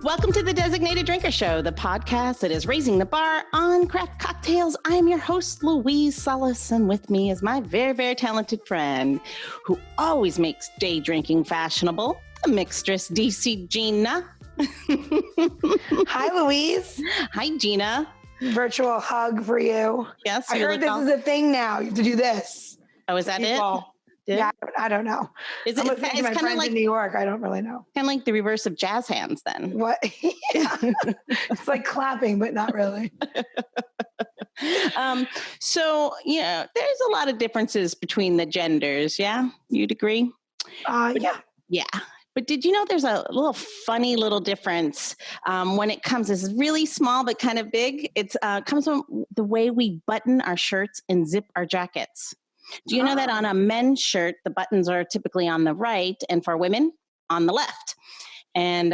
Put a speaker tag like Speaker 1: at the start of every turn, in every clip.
Speaker 1: Welcome to the Designated Drinker Show, the podcast that is raising the bar on craft cocktails. I'm your host, Louise Solis, and with me is my very, very talented friend who always makes day drinking fashionable, the mixtress DC Gina.
Speaker 2: Hi, Louise.
Speaker 1: Hi, Gina.
Speaker 2: Virtual hug for you.
Speaker 1: Yes,
Speaker 2: I heard this is a thing now. You have to do this.
Speaker 1: Oh, is that it?
Speaker 2: Yeah, I don't know.
Speaker 1: Is
Speaker 2: I'm
Speaker 1: it?
Speaker 2: listening to my
Speaker 1: It's kind
Speaker 2: friends
Speaker 1: of like
Speaker 2: in New York. I don't really know.
Speaker 1: kind of like the reverse of jazz hands, then.
Speaker 2: What? Yeah. It's like clapping, but not really.
Speaker 1: So there's a lot of differences between the genders. Yeah, you'd agree?
Speaker 2: Yeah.
Speaker 1: Yeah. But did you know there's a little funny little difference when it comes, this is really small but kind of big. It comes from the way we button our shirts and zip our jackets. Do you know that on a men's shirt, the buttons are typically on the right, and for women, on the left? And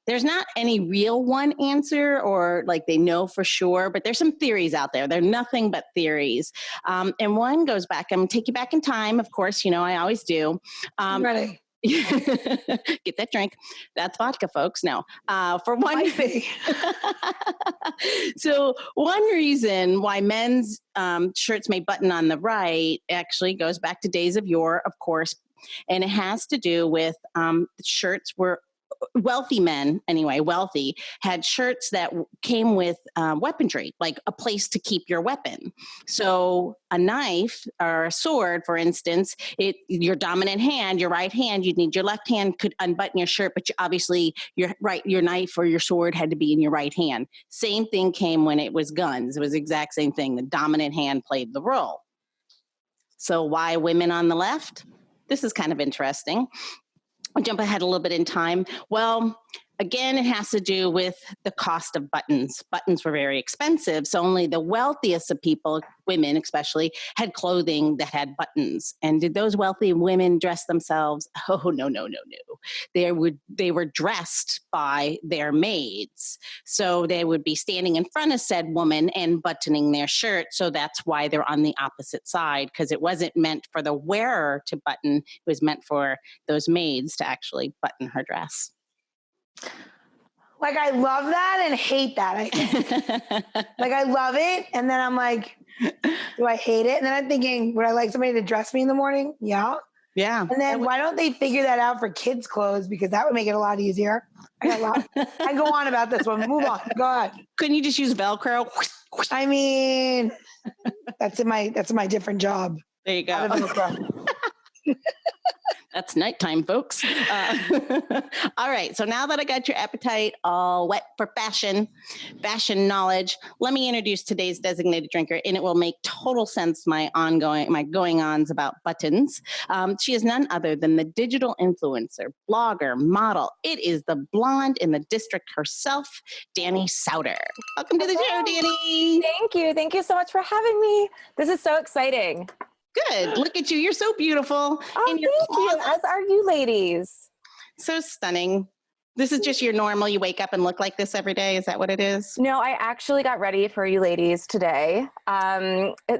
Speaker 1: there's not any real one answer or like they know for sure, but there's some theories out there. They're nothing but theories. And one goes back, I'm going to take you back in time. Of course, I always do.
Speaker 2: I'm ready.
Speaker 1: Get that drink. That's vodka, folks. No, for one. So one reason why men's shirts may button on the right actually goes back to days of yore, of course, and it has to do with shirts were wealthy men, wealthy, had shirts that came with weaponry, like a place to keep your weapon. So a knife or a sword, for instance, your dominant hand, your right hand, you'd need your left hand could unbutton your shirt, but obviously your knife or your sword had to be in your right hand. Same thing came when it was guns. It was the exact same thing. The dominant hand played the role. So why women on the left? This is kind of interesting. I'll jump ahead a little bit in time. Well, again, it has to do with the cost of buttons. Buttons were very expensive, so only the wealthiest of people, women especially, had clothing that had buttons. And did those wealthy women dress themselves? Oh, no. They were dressed by their maids. So they would be standing in front of said woman and buttoning their shirt. So that's why they're on the opposite side, because it wasn't meant for the wearer to button. It was meant for those maids to actually button her dress.
Speaker 2: Like, I love that and hate that. Like, I love it. And then I'm like, do I hate it? And then I'm thinking, would I like somebody to dress me in the morning? Yeah.
Speaker 1: Yeah.
Speaker 2: And then why don't they figure that out for kids' clothes? Because that would make it a lot easier. I go on about this one. Move on. Go ahead.
Speaker 1: Couldn't you just use Velcro?
Speaker 2: I mean, that's my different job.
Speaker 1: There you go. That's nighttime, folks. All right. So now that I got your appetite all wet for fashion knowledge, let me introduce today's designated drinker, and it will make total sense my going-ons about buttons. She is none other than the digital influencer, blogger, model. It is the blonde in the district herself, Dani Sauter. Welcome to the show, Dani.
Speaker 3: Thank you. Thank you so much for having me. This is so exciting.
Speaker 1: Good. Look at you. You're so beautiful.
Speaker 3: Oh, thank you. As are you ladies.
Speaker 1: So stunning. This is just your normal. You wake up and look like this every day. Is that what it is?
Speaker 3: No, I actually got ready for you ladies today.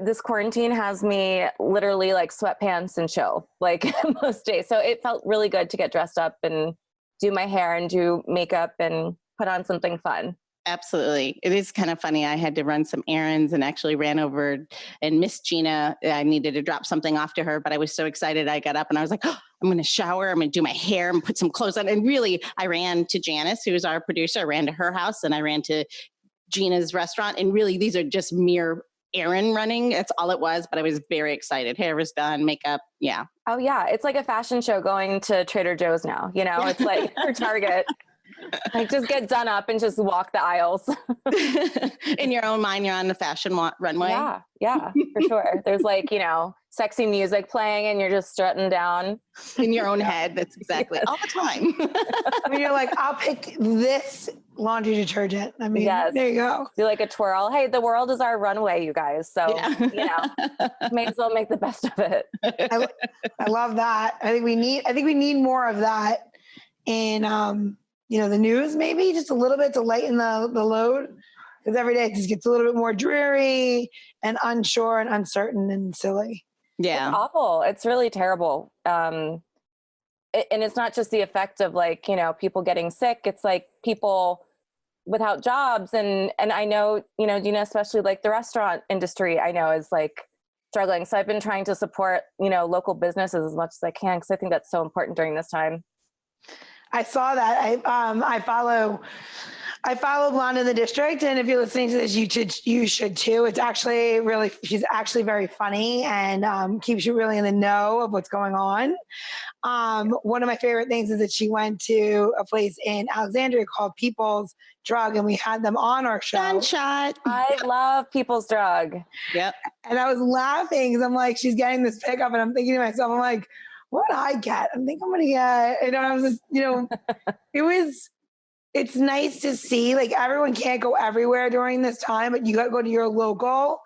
Speaker 3: This quarantine has me literally like sweatpants and chill like most days. So it felt really good to get dressed up and do my hair and do makeup and put on something fun.
Speaker 1: Absolutely. It is kind of funny. I had to run some errands and actually ran over and missed Gina. I needed to drop something off to her, but I was so excited. I got up and I was like, oh, I'm going to shower. I'm going to do my hair and put some clothes on. And really, I ran to Janice, who's our producer. I ran to her house and I ran to Gina's restaurant. And really, these are just mere errand running. That's all it was. But I was very excited. Hair was done, makeup. Yeah.
Speaker 3: Oh, yeah. It's like a fashion show going to Trader Joe's now. It's like for Target. Like just get done up and just walk the aisles.
Speaker 1: In your own mind, you're on the fashion runway.
Speaker 3: Yeah, for sure. There's like, sexy music playing and you're just strutting down.
Speaker 1: In your own head. That's exactly all the time.
Speaker 2: I mean, you're like, I'll pick this laundry detergent. I mean, There you go.
Speaker 3: Do like a twirl. Hey, the world is our runway, you guys. So, may as well make the best of it.
Speaker 2: I love that. I think we need more of that in, the news, maybe just a little bit to lighten the load, because every day it just gets a little bit more dreary and unsure and uncertain and silly.
Speaker 1: Yeah.
Speaker 3: It's awful. It's really terrible. and it's not just the effect of like, you know, people getting sick. It's like people without jobs. And I know, you know, Dina, especially like the restaurant industry, I know is like struggling. So I've been trying to support, you know, local businesses as much as I can, because I think that's so important during this time.
Speaker 2: I saw that. I follow Blonde in the District, and if you're listening to this, you should too. It's actually she's actually very funny and keeps you really in the know of what's going on. One of my favorite things is that she went to a place in Alexandria called People's Drug, and we had them on our show.
Speaker 1: Gunshot.
Speaker 3: I love People's Drug.
Speaker 1: Yep.
Speaker 2: And I was laughing because I'm like, she's getting this pickup, and I'm thinking to myself, I'm like, what would I get? I think I'm going to get, and I was just, you know, it's nice to see, like, everyone can't go everywhere during this time, but you got to go to your local,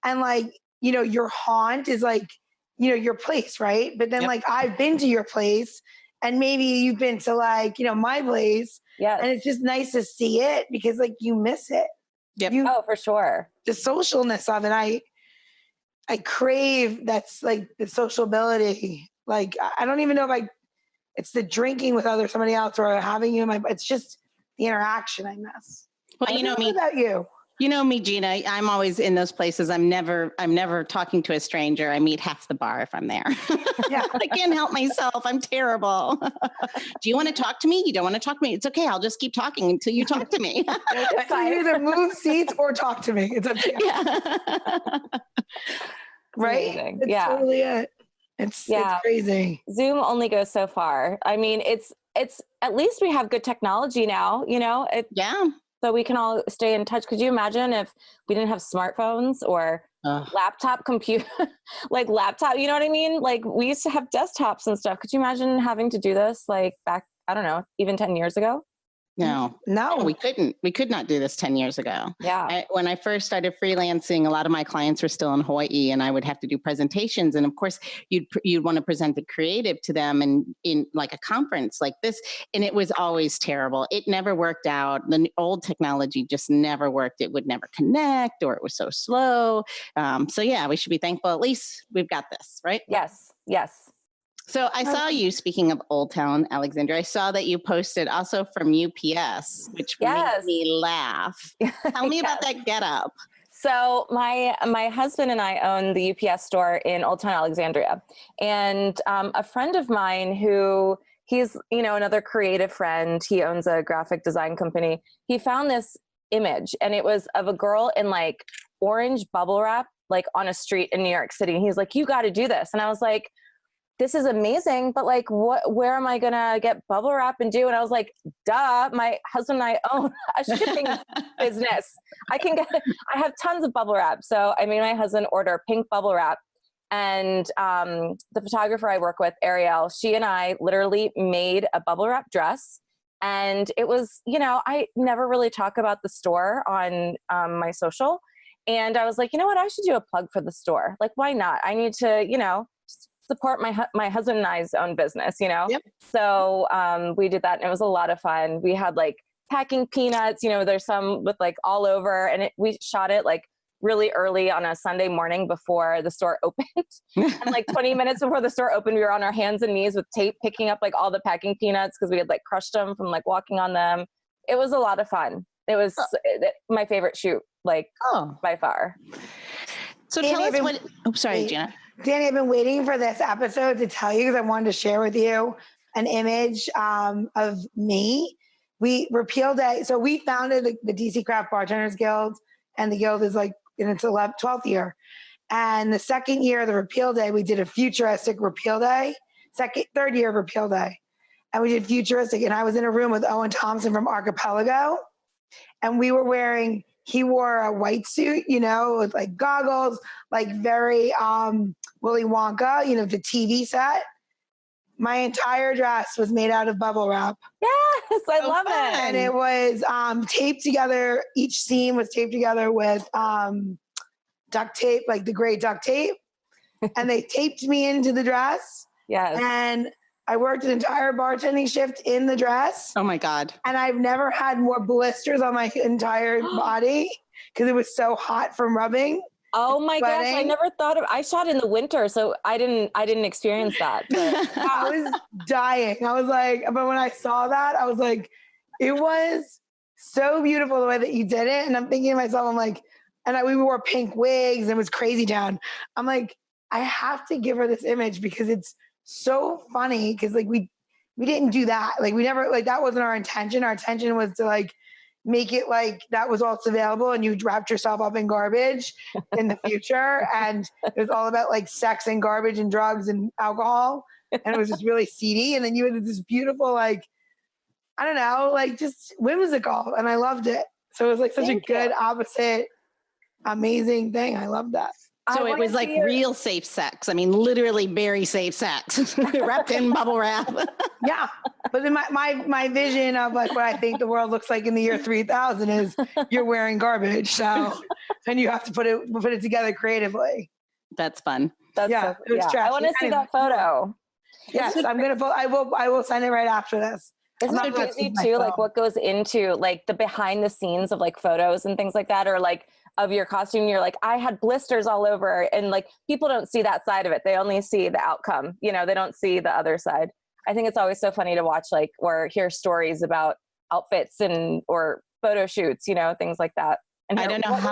Speaker 2: and like, you know, your haunt is like, you know, your place, right? But then like, I've been to your place, and maybe you've been to like, you know, my place.
Speaker 3: Yes.
Speaker 2: And it's just nice to see it because like you miss it.
Speaker 1: Yep.
Speaker 3: Oh, for sure.
Speaker 2: The socialness of it. I crave that's like the sociability. Like, I don't even know if it's the drinking with somebody else or having you in my, it's just the interaction I miss.
Speaker 1: Well, you know me.
Speaker 2: What about you?
Speaker 1: You know me, Gina. I'm always in those places. I'm never talking to a stranger. I meet half the bar if I'm there.
Speaker 2: Yeah.
Speaker 1: I can't help myself. I'm terrible. Do you want to talk to me? You don't want to talk to me? It's okay. I'll just keep talking until you talk to me.
Speaker 2: So you either move seats or talk to me. It's up to you.
Speaker 1: Yeah.
Speaker 2: Right?
Speaker 3: Amazing.
Speaker 2: It's totally it. It's crazy.
Speaker 3: Zoom only goes so far. I mean, it's at least we have good technology now, you know? So we can all stay in touch. Could you imagine if we didn't have smartphones or laptop computer, like laptop, you know what I mean? Like we used to have desktops and stuff. Could you imagine having to do this like back, I don't know, even 10 years ago?
Speaker 1: No, we couldn't. We could not do this 10 years ago.
Speaker 3: Yeah.
Speaker 1: When I first started freelancing, a lot of my clients were still in Hawaii, and I would have to do presentations. And of course, you'd want to present the creative to them and in like a conference like this. And it was always terrible. It never worked out. The old technology just never worked. It would never connect, or it was so slow. So yeah, we should be thankful. At least we've got this, right?
Speaker 3: Yes. Yes.
Speaker 1: So I saw you, speaking of Old Town Alexandria, I saw that you posted also from UPS, which made me laugh. Tell me about that getup.
Speaker 3: So my husband and I own the UPS store in Old Town Alexandria. And a friend of mine he's, you know, another creative friend, he owns a graphic design company. He found this image, and it was of a girl in like orange bubble wrap, like on a street in New York City. And he's like, you got to do this. And I was like, this is amazing, but like, where am I gonna get bubble wrap and do? And I was like, duh, my husband and I own a shipping business. I have tons of bubble wrap. So I made my husband order pink bubble wrap. And the photographer I work with, Ariel, she and I literally made a bubble wrap dress. And it was, you know, I never really talk about the store on my social. And I was like, you know what, I should do a plug for the store. Like, why not? I need to, you know, support my husband and I's own business, you know?
Speaker 1: Yep.
Speaker 3: So we did that, and it was a lot of fun. We had like packing peanuts, you know, there's some with like all over, and we shot it like really early on a Sunday morning before the store opened. And like 20 minutes before the store opened, we were on our hands and knees with tape, picking up like all the packing peanuts because we had like crushed them from like walking on them. It was a lot of fun. It was my favorite shoot, like by far.
Speaker 1: So tell us what, sorry, Gina.
Speaker 2: Dani, I've been waiting for this episode to tell you because I wanted to share with you an image of me. We Repeal Day. So we founded the DC Craft Bartenders Guild, and the guild is like in its 12th year. And the second year of the Repeal Day, we did a futuristic Repeal Day. Third year of Repeal Day. And we did futuristic. And I was in a room with Owen Thompson from Archipelago. And we were he wore a white suit, you know, with like goggles, like very Willy Wonka, you know, the TV set. My entire dress was made out of bubble wrap.
Speaker 3: Yes, I love it.
Speaker 2: And it was taped together. Each seam was taped together with duct tape, like the gray duct tape. And they taped me into the dress.
Speaker 3: Yes.
Speaker 2: And I worked an entire bartending shift in the dress.
Speaker 1: Oh my God.
Speaker 2: And I've never had more blisters on my entire body because it was so hot from rubbing.
Speaker 3: Oh my gosh, I
Speaker 2: sweating.
Speaker 3: never thought of, I shot in the winter, so I didn't experience that. But
Speaker 2: I was dying. I was like, but when I saw that, I was like, it was so beautiful the way that you did it. And I'm thinking to myself, I'm like, we wore pink wigs and it was crazy town. I'm like, I have to give her this image because it's so funny. Cause like we didn't do that. Like we never, like that wasn't our intention. Our intention was to like make it like that was all that's available and you wrapped yourself up in garbage in the future. And it was all about like sex and garbage and drugs and alcohol. And it was just really seedy. And then you had this beautiful, like, I don't know, like just whimsical. And I loved it. So it was like such a good opposite, amazing thing. I love that.
Speaker 1: So it was like real safe sex. I mean, literally very safe sex wrapped in bubble wrap.
Speaker 2: Yeah. But then my vision of like what I think the world looks like in the year 3000 is you're wearing garbage. So then you have to put it together creatively.
Speaker 1: That's fun.
Speaker 3: That's
Speaker 2: yeah.
Speaker 3: So, yeah. I want to see that photo.
Speaker 2: Yes. I will send it right after this.
Speaker 3: Isn't it crazy too? Like what goes into like the behind the scenes of like photos and things like that, or like of your costume, you're like, I had blisters all over, and like people don't see that side of it. They only see the outcome, you know, they don't see the other side. I think it's always so funny to watch like or hear stories about outfits and or photo shoots, you know, things like that. And
Speaker 1: I don't know how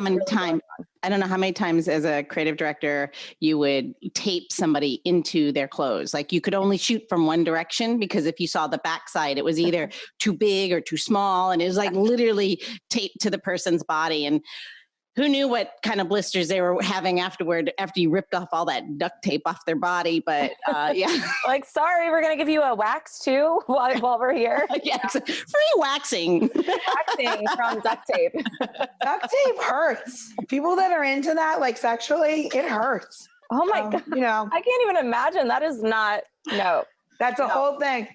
Speaker 1: many times as a creative director you would tape somebody into their clothes. Like you could only shoot from one direction because if you saw the backside, it was either too big or too small. And it was like literally taped to the person's body. And who knew what kind of blisters they were having afterward after you ripped off all that duct tape off their body. But yeah.
Speaker 3: Like, sorry, we're going to give you a wax too while we're here.
Speaker 1: Yeah, free waxing.
Speaker 3: Waxing from duct tape.
Speaker 2: Duct tape hurts. People that are into that, like sexually, it hurts.
Speaker 3: Oh my God.
Speaker 2: You know,
Speaker 3: I can't even imagine. That is not, no.
Speaker 2: That's a whole thing.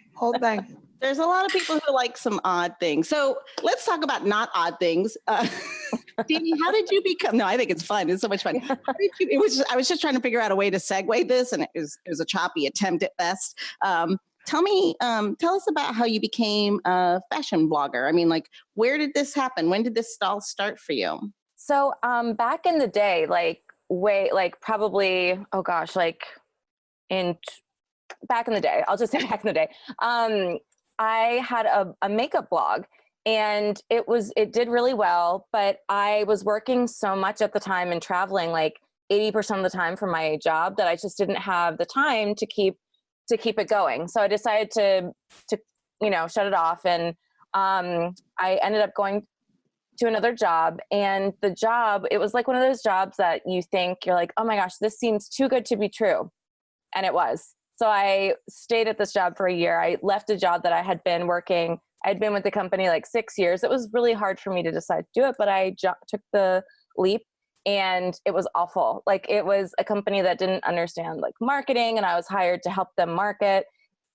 Speaker 1: There's a lot of people who like some odd things. So let's talk about not odd things. Dani, how did you become? No, I think it's fun. It's so much fun. How did you? I was just trying to figure out a way to segue this, and it was a choppy attempt at best. Tell us about how you became a fashion blogger. I mean, like, where did this happen? When did this all start for you?
Speaker 3: So, back in the day, probably, oh gosh, back in the day, I'll just say back in the day, I had a makeup blog. And it did really well, but I was working so much at the time and traveling like 80% of the time for my job that I just didn't have the time to keep it going. So I decided to shut it off. And I ended up going to another job, and the job, it was like one of those jobs that you think you're like, oh my gosh, this seems too good to be true. And it was. So I stayed at this job for a year. I left a job that I had been working. I'd been with the company like 6 years. It was really hard for me to decide to do it, but I took the leap, and it was awful. Like it was a company that didn't understand like marketing, and I was hired to help them market.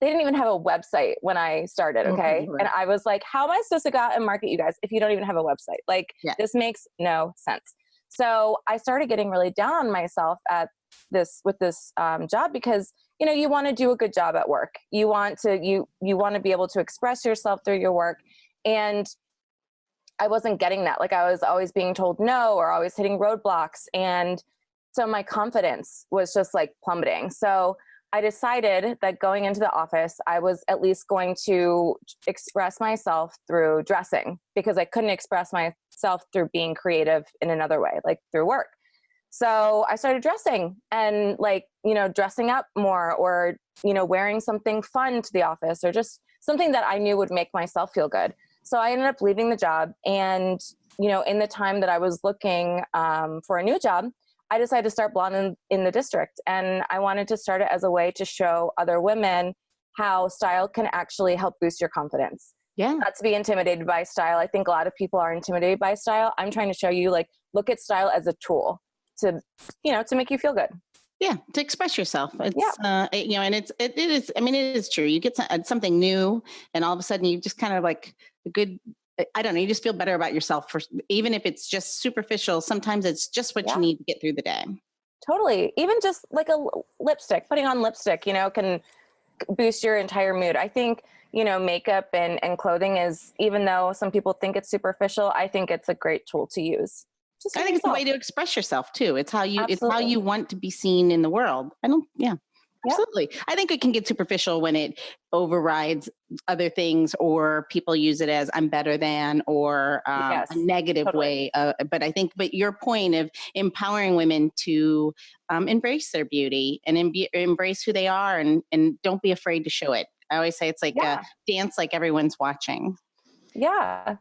Speaker 3: They didn't even have a website when I started. Okay. Oh, and I was like, how am I supposed to go out and market you guys if you don't even have a website? Like This makes no sense. So I started getting really down on myself with this job because, you know, you want to do a good job at work. You want to be able to express yourself through your work. And I wasn't getting that. Like I was always being told no, or always hitting roadblocks. And so my confidence was just like plummeting. So I decided that going into the office, I was at least going to express myself through dressing, because I couldn't express myself through being creative in another way, like through work. So I started dressing and dressing up more, or, wearing something fun to the office, or just something that I knew would make myself feel good. So I ended up leaving the job. And, in the time that I was looking for a new job, I decided to start blogging in the district. And I wanted to start it as a way to show other women how style can actually help boost your confidence.
Speaker 1: Yeah.
Speaker 3: Not to be intimidated by style. I think a lot of people are intimidated by style. I'm trying to show you, look at style as a tool to make you feel good.
Speaker 1: Yeah, to express yourself. It's and it is. I mean, it is true. You get something new, and all of a sudden, you just kind of like a good. I don't know. You just feel better about yourself, even if it's just superficial. Sometimes it's just what you need to get through the day.
Speaker 3: Totally. Even just like a lipstick, putting on lipstick, can boost your entire mood. I think makeup and clothing is, even though some people think it's superficial, I think it's a great tool to use.
Speaker 1: I think it's a way to express yourself too. It's how you want to be seen in the world. Absolutely. I think it can get superficial when it overrides other things, or people use it as I'm better than, or a negative way. But your point of empowering women to embrace their beauty and embrace who they are, and don't be afraid to show it. I always say it's like a dance like everyone's watching.
Speaker 3: Yeah.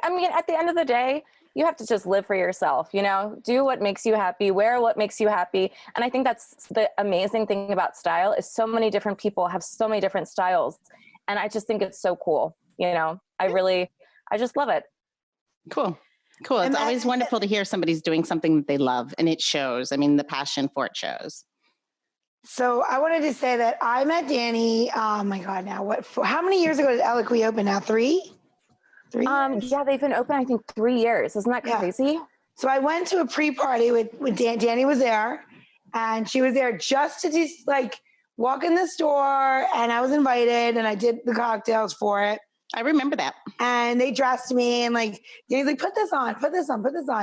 Speaker 3: I mean, at the end of the day, you have to just live for yourself, do what makes you happy, wear what makes you happy. And I think that's the amazing thing about style is so many different people have so many different styles. And I just think it's so cool. I just love it.
Speaker 1: Cool. It's always wonderful to hear somebody's doing something that they love, and it shows. I mean, the passion for it shows.
Speaker 2: So I wanted to say that I met Dani. Oh my God! Now how many years ago did Eloquy open? Now 3 years?
Speaker 3: Yeah, they've been open, I think 3 years. Isn't that crazy?
Speaker 2: So I went to a pre-party with Dani was there, and she was there just to just walk in the store, and I was invited, and I did the cocktails for it.
Speaker 1: I remember that.
Speaker 2: And they dressed me, and Dani's like, put this on.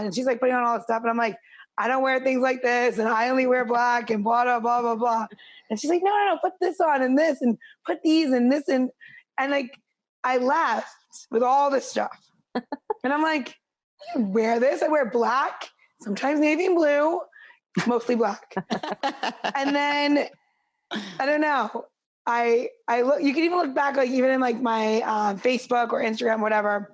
Speaker 2: And she's like putting on all this stuff. And I'm like, I don't wear things like this, and I only wear black and blah, blah, blah, blah, blah. And she's like, no, put this on and this, and put these and this. And I left with all this stuff. And I'm like, I wear this. I wear black, sometimes navy and blue, mostly black. And then, I don't know. I look, you can even look back, even in my Facebook or Instagram, whatever,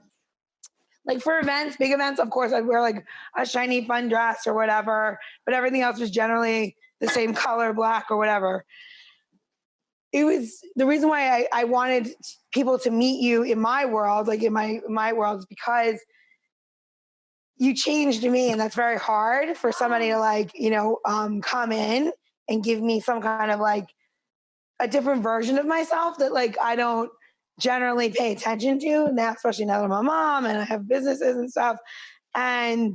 Speaker 2: for events, big events, of course, I'd wear a shiny fun dress or whatever, but everything else was generally the same color, black or whatever. It was the reason why I wanted people to meet you in my world, in my world, is because you changed me, and that's very hard for somebody to come in and give me some kind of a different version of myself that I don't generally pay attention to now, especially now that I'm a mom and I have businesses and stuff. And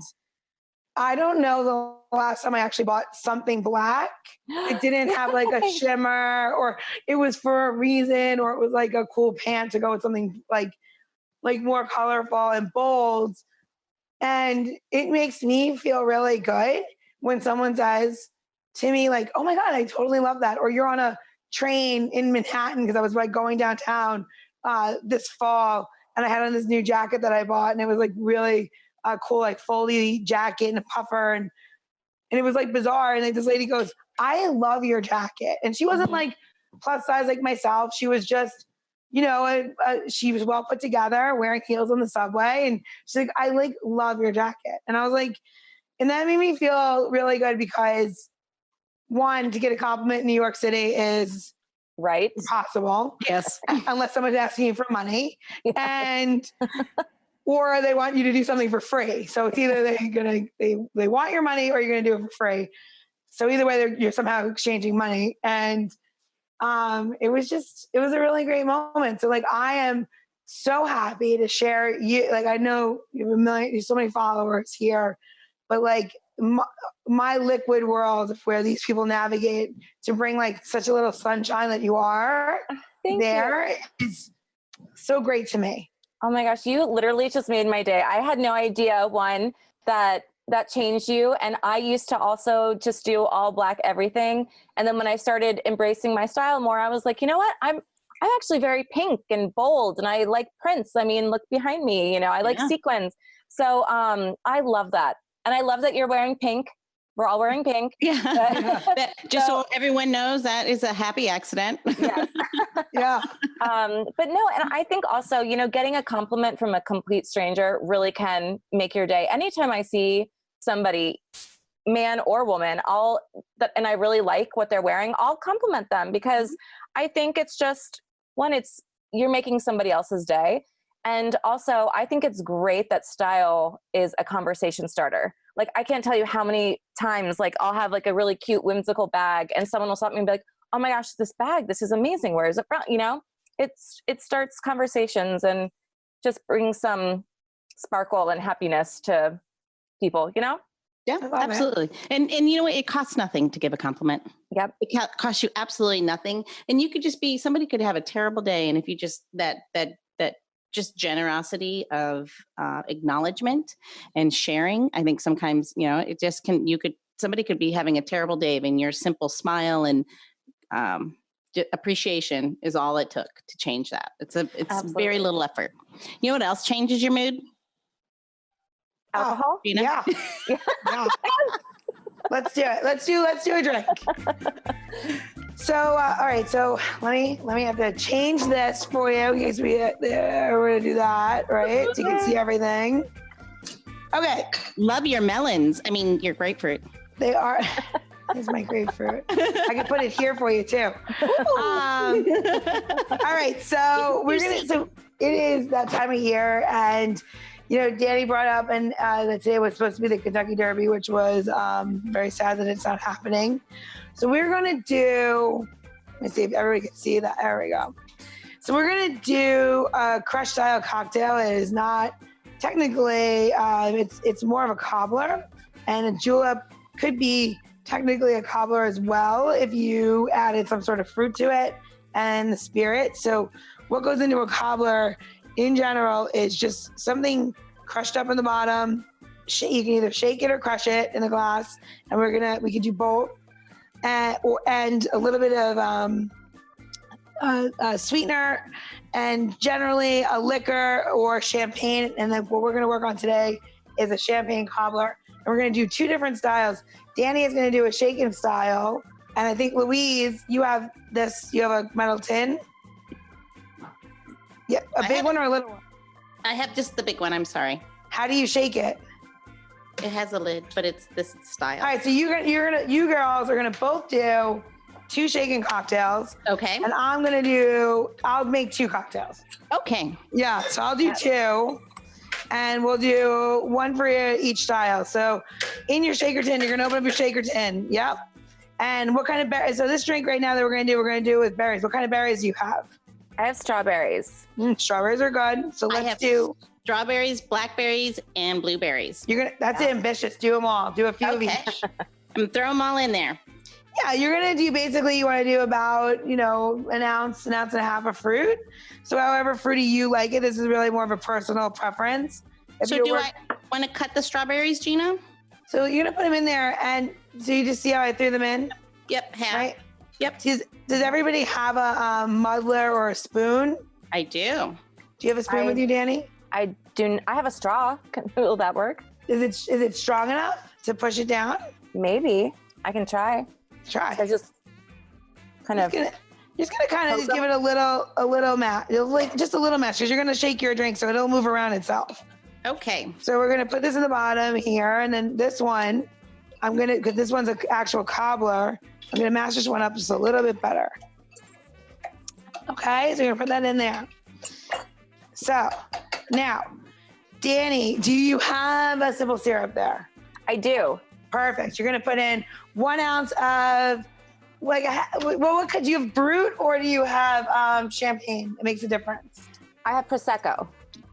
Speaker 2: I don't know the last time I actually bought something black. It didn't have a shimmer, or it was for a reason, or it was a cool pant to go with something more colorful and bold. And it makes me feel really good when someone says to me oh my God, I totally love that. Or you're on a train in Manhattan, because I was going downtown this fall, and I had on this new jacket that I bought, and it was really cool, foldy jacket and a puffer, and it was bizarre. And this lady goes, I love your jacket. And she wasn't plus size like myself. She was just, she was well put together, wearing heels on the subway. And she's like, I love your jacket. And I was and that made me feel really good, because one, to get a compliment in New York City is impossible.
Speaker 1: Yes.
Speaker 2: Unless someone's asking you for money. Yeah. Or they want you to do something for free. So it's either they want your money, or you're going to do it for free. So either way, you're somehow exchanging money. And it was a really great moment. So I am so happy to share you. I know you have so many followers here, but my liquid world where these people navigate to bring such a little sunshine that you are is so great to me.
Speaker 3: Oh my gosh, you literally just made my day. I had no idea, one, that changed you. And I used to also just do all black everything. And then when I started embracing my style more, I was like, you know what? I'm actually very pink and bold, and I like prints. I mean, look behind me, I like sequins. So I love that. And I love that you're wearing pink. We're all wearing pink.
Speaker 1: Yeah. Just so everyone knows, that is a happy accident.
Speaker 3: Yes.
Speaker 2: Yeah.
Speaker 3: But no, and I think also, getting a compliment from a complete stranger really can make your day. Anytime I see somebody, man or woman, and I really like what they're wearing, I'll compliment them, because I think it's just, one, you're making somebody else's day. And also, I think it's great that style is a conversation starter. I can't tell you how many times, I'll have a really cute, whimsical bag, and someone will stop me and be like, oh my gosh, this bag, this is amazing. Where is it from? It starts conversations and just brings some sparkle and happiness to people,
Speaker 1: Yeah, absolutely. And you know what? It costs nothing to give a compliment.
Speaker 3: Yep.
Speaker 1: It costs you absolutely nothing. And you could just somebody could have a terrible day. And if you just, that just generosity of acknowledgement and sharing. I think sometimes, it just somebody could be having a terrible day, and your simple smile and appreciation is all it took to change that. It's very little effort. You know what else changes your mood?
Speaker 3: Alcohol?
Speaker 2: Yeah. Yeah. Let's do it. Let's do a drink. So, all right. So let me have to change this for you. In case we're going to do that, right? So you can see everything. Okay.
Speaker 1: Love your melons. I mean, your grapefruit.
Speaker 2: They are. Here's my grapefruit. I can put it here for you too. All right. So it is that time of year, and Dani brought up that today was supposed to be the Kentucky Derby, which was very sad that it's not happening. So we're going to do, let me see if everybody can see that. There we go. So we're going to do a crush style cocktail. It is not technically, it's more of a cobbler, and a julep could be technically a cobbler as well if you added some sort of fruit to it and the spirit. So what goes into a cobbler in general is just something crushed up in the bottom. You can either shake it or crush it in a glass, and we can do both, and a little bit of sweetener, and generally a liquor or champagne. And then what we're going to work on today is a champagne cobbler, and we're going to do two different styles. Dani is going to do a shaken style, and I think Louise, you have a metal tin. Yeah, a big one or a little one?
Speaker 1: I have just the big one. I'm sorry.
Speaker 2: How do you shake it?
Speaker 1: It has a lid, but it's this style.
Speaker 2: All right, so you girls are gonna both do two shaken cocktails.
Speaker 1: Okay.
Speaker 2: And I'll make two cocktails.
Speaker 1: Okay.
Speaker 2: Yeah, so I'll do two, and we'll do one for each style. So in your shaker tin, you're gonna open up your shaker tin. Yep. And what kind of berries? So this drink right now that we're gonna do with berries. What kind of berries do you have?
Speaker 3: I have strawberries.
Speaker 2: Strawberries are good. So let's do
Speaker 1: strawberries, blackberries, and blueberries.
Speaker 2: That's ambitious. Do them all. Do a few of each.
Speaker 1: I'm throw them all in there.
Speaker 2: Yeah, you're gonna do basically. You want to do about an ounce and a half of fruit. So however fruity you like it. This is really more of a personal preference.
Speaker 1: So I want to cut the strawberries, Gina?
Speaker 2: So you're gonna put them in there, and so you just see how I threw them in.
Speaker 1: Yep. Half.
Speaker 2: Right.
Speaker 1: Yep.
Speaker 2: Does everybody have a muddler or a spoon?
Speaker 1: I do.
Speaker 2: Do you have a spoon with you, Dani?
Speaker 3: I do. I have a straw. Will that work?
Speaker 2: Is it strong enough to push it down?
Speaker 3: Maybe. I can try.
Speaker 2: Try.
Speaker 3: So just kind of.
Speaker 2: You're just gonna kind of just give it a little mash, just a little mash, because you're gonna shake your drink so it'll move around itself.
Speaker 1: Okay.
Speaker 2: So we're gonna put this in the bottom here, and then this one, because this one's an actual cobbler, I'm gonna mash this one up just a little bit better. Okay, so you're gonna put that in there. So now, Dani, do you have a simple syrup there?
Speaker 3: I do.
Speaker 2: Perfect. You're gonna put in 1 ounce of what could you have, brut, or do you have champagne? It makes a difference.
Speaker 3: I have Prosecco.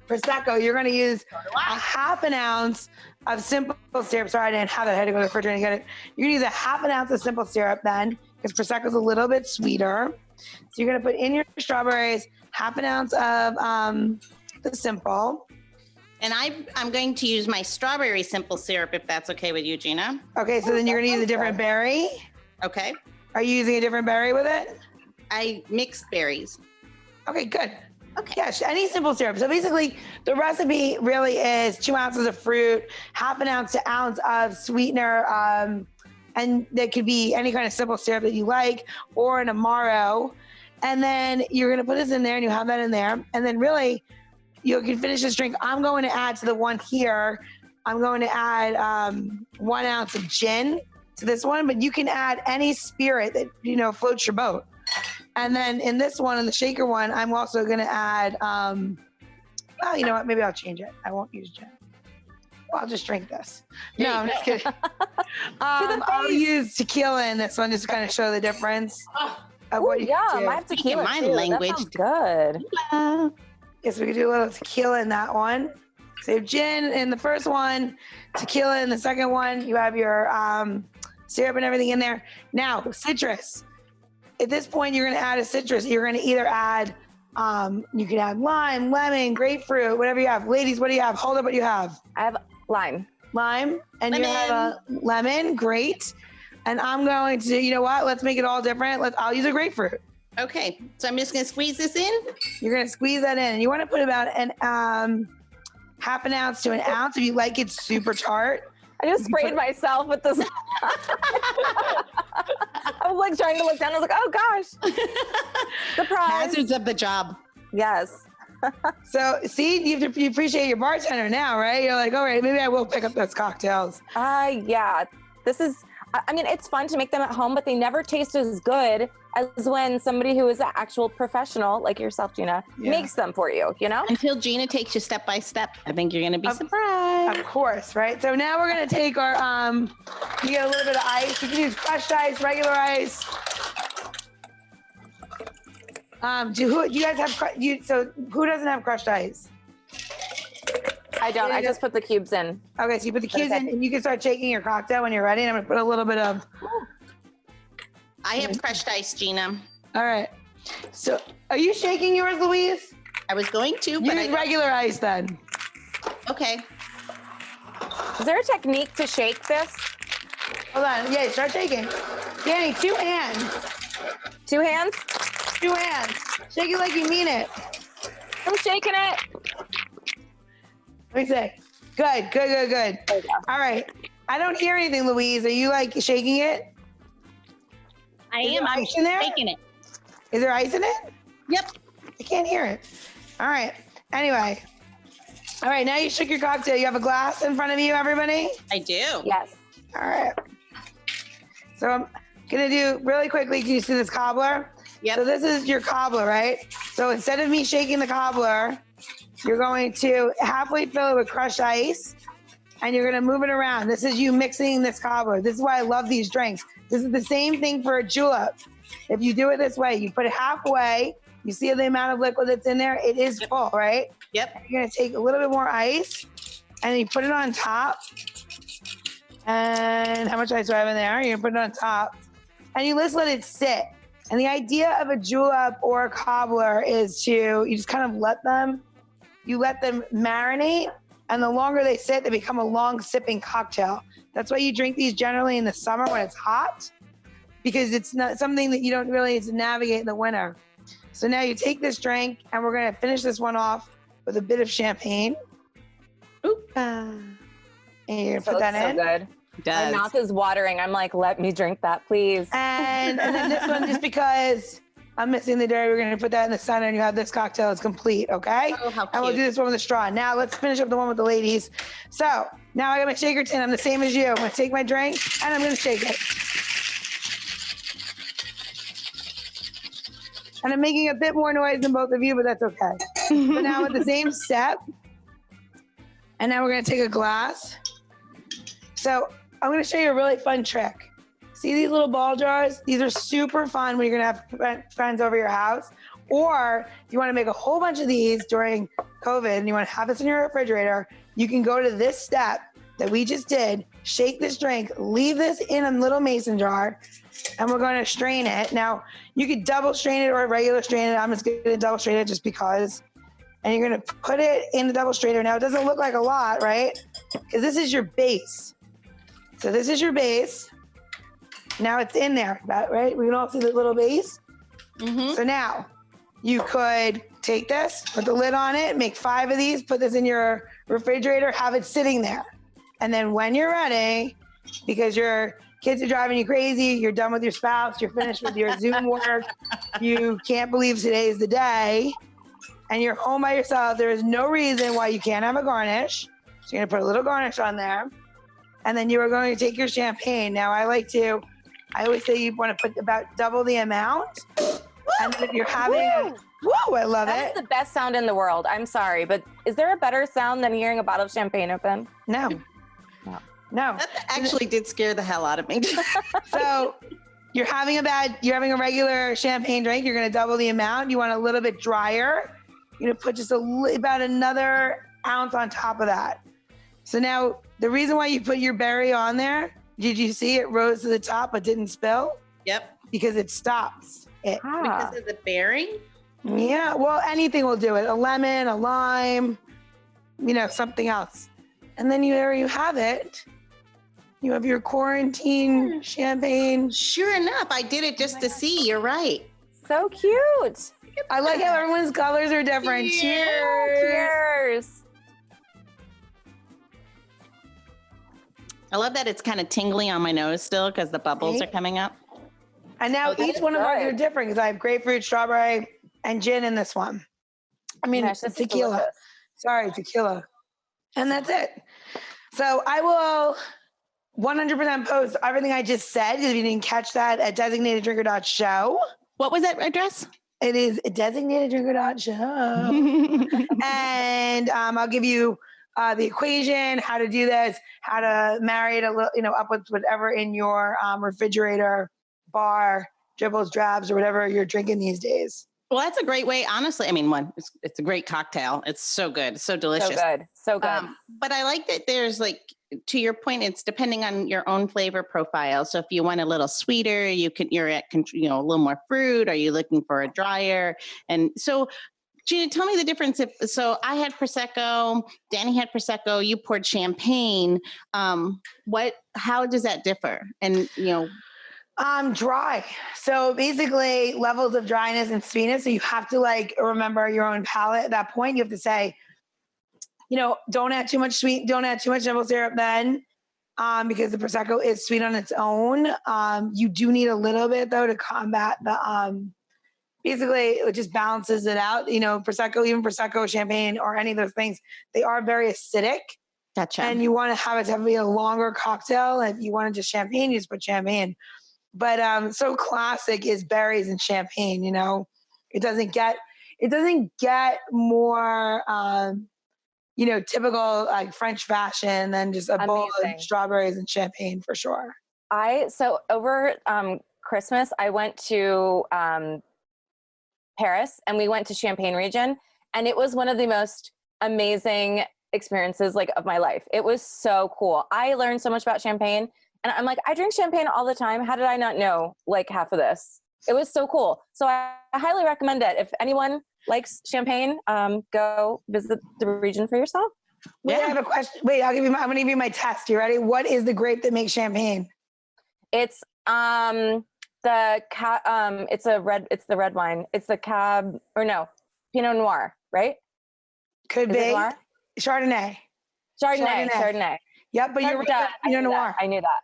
Speaker 2: Prosecco, you're gonna use a half an ounce of simple syrup. Sorry, I didn't have it. I had to go to the refrigerator and get it. You're gonna use a half an ounce of simple syrup then, because Prosecco's a little bit sweeter. So you're gonna put in your strawberries, half an ounce of the simple.
Speaker 1: And I'm going to use my strawberry simple syrup, if that's okay with you, Gina.
Speaker 2: Okay, so then you're gonna use a different berry.
Speaker 1: Okay.
Speaker 2: Are you using a different berry with it?
Speaker 1: I mixed berries.
Speaker 2: Okay, good.
Speaker 1: Okay.
Speaker 2: Yes, any simple syrup. So basically, the recipe really is 2 ounces of fruit, half an ounce to ounce of sweetener, and that could be any kind of simple syrup that you like, or an Amaro. And then you're going to put this in there, and you have that in there. And then really, you can finish this drink. I'm going to add to the one here, I'm going to add 1 ounce of gin to this one, but you can add any spirit that, floats your boat. And then in this one, in the shaker one, I'm also going to add, you know what? Maybe I'll change it. I won't use gin. Well, I'll just drink this. No, I'm just kidding. I'll use tequila in this one just to kind of show the difference of what you can do.
Speaker 3: I have tequila
Speaker 1: my
Speaker 3: too.
Speaker 1: language.
Speaker 3: That sounds good.
Speaker 2: Yes, we could do a little tequila in that one. So you have gin in the first one, tequila in the second one. You have your syrup and everything in there. Now, citrus. At this point, you're going to add a citrus. You're going to either add You can add lime, lemon, grapefruit, whatever you have. Ladies, what do you have? Hold up what you have.
Speaker 3: I have lime.
Speaker 2: Lime, and
Speaker 1: Lemon.
Speaker 2: you have a lemon. Great. And I'm going to, you know what? Let's make it all different. I'll use a grapefruit.
Speaker 1: Okay, so I'm just gonna squeeze this in.
Speaker 2: You're gonna squeeze that in, and you want to put about an half an ounce to an ounce if you like it super tart.
Speaker 3: I just sprayed myself with this. I was like trying to look down. I was like, oh gosh. Surprise.
Speaker 1: Hazards of the job.
Speaker 3: Yes.
Speaker 2: So see, you appreciate your bartender now, right? You're like, all right, maybe I will pick up those cocktails.
Speaker 3: Yeah. This is, I mean, it's fun to make them at home, but they never taste as good as when somebody who is an actual professional, like yourself, Gina, makes them for you, you know?
Speaker 1: Until Gina takes you step by step, I think you're gonna be surprised.
Speaker 2: Of course, right? So now we're gonna take our, you get a little bit of ice. You can use crushed ice, regular ice. Do you guys have, so who doesn't have crushed ice?
Speaker 3: I don't. I just put the cubes in.
Speaker 2: Okay, so you put the cubes in, and you can start shaking your cocktail when you're ready. And I'm gonna put a little bit of.
Speaker 1: I have crushed ice, Gina.
Speaker 2: All right. So, are you shaking yours, Louise?
Speaker 1: I was going to, but
Speaker 2: Use regular ice then.
Speaker 1: Okay.
Speaker 3: Is there a technique to shake this?
Speaker 2: Hold on. Yeah, start shaking. Dani, 2 hands.
Speaker 3: 2 hands?
Speaker 2: 2 hands. Shake it like you mean it.
Speaker 3: I'm shaking it.
Speaker 2: Let me see. Good.
Speaker 3: There you go.
Speaker 2: All right. I don't hear anything, Louise. Are you like shaking it?
Speaker 1: I
Speaker 2: Is
Speaker 1: am.
Speaker 2: there
Speaker 1: I'm
Speaker 2: ice in there?
Speaker 1: shaking it.
Speaker 2: Is there ice in it?
Speaker 1: Yep.
Speaker 2: I can't hear it. All right. Anyway. All right. Now you shook your cocktail. You have a glass in front of you, everybody?
Speaker 1: I do.
Speaker 3: Yes.
Speaker 2: All right. So I'm going to do really quickly. Can you see this cobbler?
Speaker 1: Yep.
Speaker 2: So this is your cobbler, right? So instead of me shaking the cobbler, you're going to halfway fill it with crushed ice, and you're going to move it around. This is you mixing this cobbler. This is why I love these drinks. This is the same thing for a julep. If you do it this way, you put it halfway, you see the amount of liquid that's in there, it is full, right?
Speaker 1: Yep.
Speaker 2: And you're going to take a little bit more ice, and you put it on top. And how much ice do I have in there? You're going to put it on top, and you just let it sit. And the idea of a julep or a cobbler is you just kind of let them marinate, and the longer they sit, they become a long sipping cocktail. That's why you drink these generally in the summer when it's hot, because it's not something that you don't really need to navigate in the winter. So now you take this drink, and we're gonna finish this one off with a bit of champagne. And you're gonna put that in.
Speaker 3: So good.
Speaker 1: It does.
Speaker 3: My mouth is watering. I'm like, let me drink that, please.
Speaker 2: And then this one, just because I'm missing the dairy, we're going to put that in the center, and you have this cocktail. It's complete, okay?
Speaker 1: Oh, how cute.
Speaker 2: And we'll do this one with a straw. Now let's finish up the one with the ladies. So now I got my shaker tin. I'm the same as you. I'm going to take my drink, and I'm going to shake it. And I'm making a bit more noise than both of you, but that's okay. So now with the same step, and now we're going to take a glass. So I'm going to show you a really fun trick. See these little ball jars? These are super fun when you're going to have friends over your house. Or if you want to make a whole bunch of these during COVID and you want to have this in your refrigerator, you can go to this step that we just did, shake this drink, leave this in a little mason jar, and we're going to strain it. Now, you could double strain it or regular strain it. I'm just going to double strain it just because. And you're going to put it in the double strainer. Now, it doesn't look like a lot, right? Because this is your base. So this is your base. Now it's in there, right? We can all see the little base.
Speaker 1: Mm-hmm.
Speaker 2: So now you could take this, put the lid on it, make 5 of these, put this in your refrigerator, have it sitting there. And then when you're ready, because your kids are driving you crazy, you're done with your spouse, you're finished with your Zoom work, you can't believe today is the day, and you're home by yourself, there is no reason why you can't have a garnish. So you're gonna put a little garnish on there. And then you are going to take your champagne. Now I always say you want to put about double the amount. And then if you're having woo, I love
Speaker 3: That
Speaker 2: it.
Speaker 3: is the best sound in the world. I'm sorry, but is there a better sound than hearing a bottle of champagne open?
Speaker 2: No.
Speaker 1: That actually did scare the hell out of me.
Speaker 2: So you're having a regular champagne drink. You're going to double the amount. You want a little bit drier. You're going to put just about another ounce on top of that. So now the reason why you put your berry on there, did you see it rose to the top but didn't spill?
Speaker 1: Yep.
Speaker 2: Because it stops it.
Speaker 3: Ah.
Speaker 1: Because of the bearing?
Speaker 2: Yeah, well, anything will do it. A lemon, a lime, something else. And then there you have it. You have your quarantine champagne.
Speaker 1: Sure enough, I did it just to see. You're right.
Speaker 3: So cute.
Speaker 2: I like how everyone's colors are different. Cheers.
Speaker 3: Cheers.
Speaker 1: I love that it's kind of tingly on my nose still because the bubbles are coming up.
Speaker 2: And now each one of ours are different because I have grapefruit, strawberry, and gin in this one. I mean, tequila. Sorry, tequila. And that's it. So I will 100% post everything I just said, if you didn't catch that, at designateddrinker.show.
Speaker 1: What was that address?
Speaker 2: It is designateddrinker.show. And I'll give you the equation, how to do this, how to marry it a little, up with whatever in your refrigerator, bar, dribbles, drabs, or whatever you're drinking these days.
Speaker 1: Well, that's a great way. Honestly, I mean, it's a great cocktail. It's so good, so delicious.
Speaker 3: So good.
Speaker 1: But I like that there's to your point, it's depending on your own flavor profile. So if you want a little sweeter, you're at, a little more fruit. Are you looking for a drier? And so, Gina, tell me the difference. So I had Prosecco, Dani had Prosecco, you poured champagne. How does that differ? And,
Speaker 2: dry. So basically levels of dryness and sweetness. So you have to remember your own palate at that point. You have to say, don't add too much sweet, don't add too much simple syrup then, because the Prosecco is sweet on its own. You do need a little bit though to combat the, basically it just balances it out. Prosecco, even Prosecco, champagne, or any of those things, they are very acidic.
Speaker 1: Gotcha.
Speaker 2: And you want to have it to be a longer cocktail. If you want just champagne, you just put champagne. But so classic is berries and champagne. It doesn't get more typical French fashion than just a bowl of strawberries and champagne for sure.
Speaker 3: So over Christmas, I went to Paris and we went to Champagne region, and it was one of the most amazing experiences of my life. It was so cool. I learned so much about champagne. And I'm I drink champagne all the time. How did I not know half of this? It was so cool. So I highly recommend it. If anyone likes champagne, go visit the region for yourself.
Speaker 2: Wait, I have a question. Wait, I'm going to give you my test. You ready? What is the grape that makes champagne?
Speaker 3: It's it's the red wine. It's the Pinot Noir, right?
Speaker 2: Could be. Chardonnay.
Speaker 3: Chardonnay.
Speaker 2: Yep, but you're right. Pinot Noir.
Speaker 3: I knew that.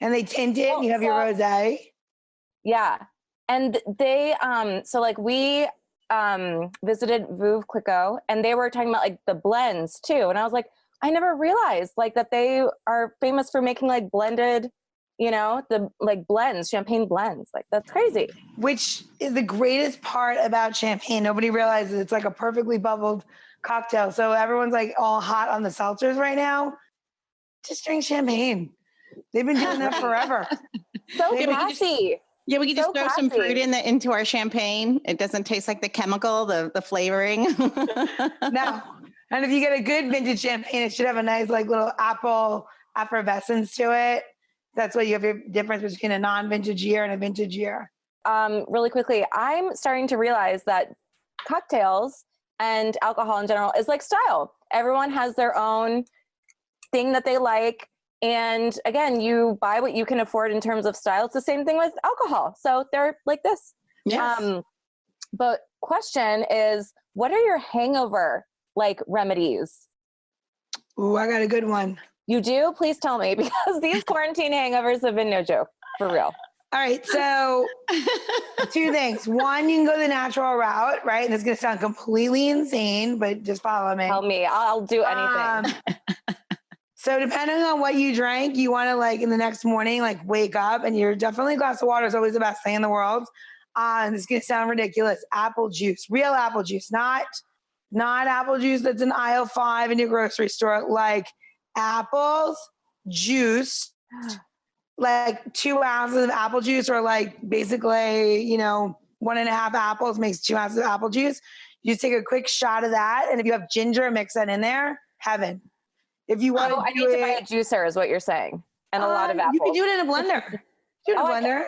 Speaker 2: And they tint it, and you have your rosé.
Speaker 3: Yeah. And they, we visited Veuve Clicquot, and they were talking about the blends too. And I was I never realized that they are famous for making blended, the blends, champagne blends. That's crazy.
Speaker 2: Which is the greatest part about champagne. Nobody realizes it's a perfectly bubbled cocktail. So everyone's all hot on the seltzers right now. Just drink champagne. They've been doing that forever.
Speaker 3: So classy.
Speaker 1: We could just throw some fruit into our champagne. It doesn't taste like the chemical, the flavoring.
Speaker 2: No. And if you get a good vintage champagne, it should have a nice little apple effervescence to it. That's what you have your difference between a non-vintage year and a vintage year.
Speaker 3: Really quickly, I'm starting to realize that cocktails and alcohol in general is style. Everyone has their own thing that they like. And again, you buy what you can afford in terms of style. It's the same thing with alcohol. So they're like this.
Speaker 1: Yes.
Speaker 3: But question is, what are your hangover remedies?
Speaker 2: Ooh, I got a good one.
Speaker 3: You do? Please tell me, because these quarantine hangovers have been no joke, for real.
Speaker 2: All right. So 2 things. One, you can go the natural route, right? And it's going to sound completely insane, but just follow me.
Speaker 3: Tell me. I'll do anything.
Speaker 2: So depending on what you drank, you want to in the next morning, wake up, and you're definitely a glass of water is always the best thing in the world. And it's going to sound ridiculous. Apple juice, real apple juice, not apple juice that's in aisle 5 in your grocery store. Apples juice, 2 ounces of apple juice, or basically, 1.5 apples makes 2 ounces of apple juice. You just take a quick shot of that. And if you have ginger, mix that in there. Heaven. If you want
Speaker 3: I need to buy a juicer is what you're saying. And a lot of apples.
Speaker 2: You can do it in a blender. Do it in a blender.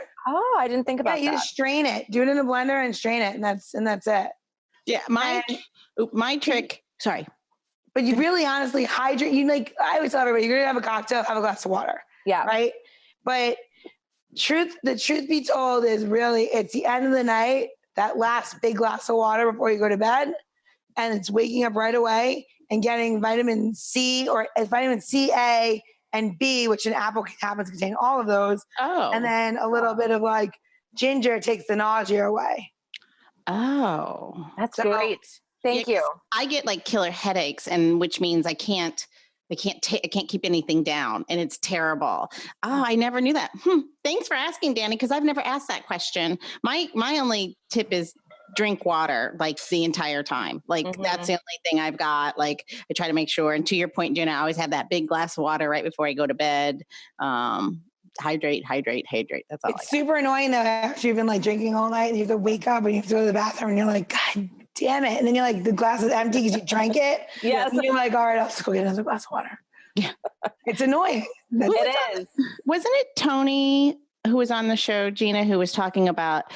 Speaker 3: I didn't think about
Speaker 2: that. Yeah, you just strain it. Do it in a blender and strain it, and that's it.
Speaker 1: Yeah, my trick. Sorry,
Speaker 2: but you really honestly hydrate. I always tell everybody, you're gonna have a cocktail, have a glass of water.
Speaker 3: Yeah.
Speaker 2: Right. But the truth be told is really, it's the end of the night, that last big glass of water before you go to bed, and it's waking up right away and getting vitamin C or vitamin C, A, and B, which an apple happens to contain all of those.
Speaker 1: Oh.
Speaker 2: And then a little bit of like ginger takes the nausea away.
Speaker 1: Oh.
Speaker 3: That's great. Thank you.
Speaker 1: I get like killer headaches, and which means I can't keep anything down, and it's terrible. Oh, I never knew that. Thanks for asking, Dani, because I've never asked that question. My only tip is drink water like the entire time. Like that's the only thing I've got. Like I try to make sure. And to your point, Jenna, I always have that big glass of water right before I go to bed. Hydrate. That's all.
Speaker 2: It's super annoying though after you've been like drinking all night and you have to wake up and you have to go to the bathroom and you're like, God damn it. And then you're like, the glass is empty because you drank it.
Speaker 3: Yes.
Speaker 2: And you're like, all right, I'll just go get another glass of water.
Speaker 1: Yeah.
Speaker 2: It's annoying.
Speaker 3: It is.
Speaker 1: Wasn't it Tony who was on the show, Gina, who was talking about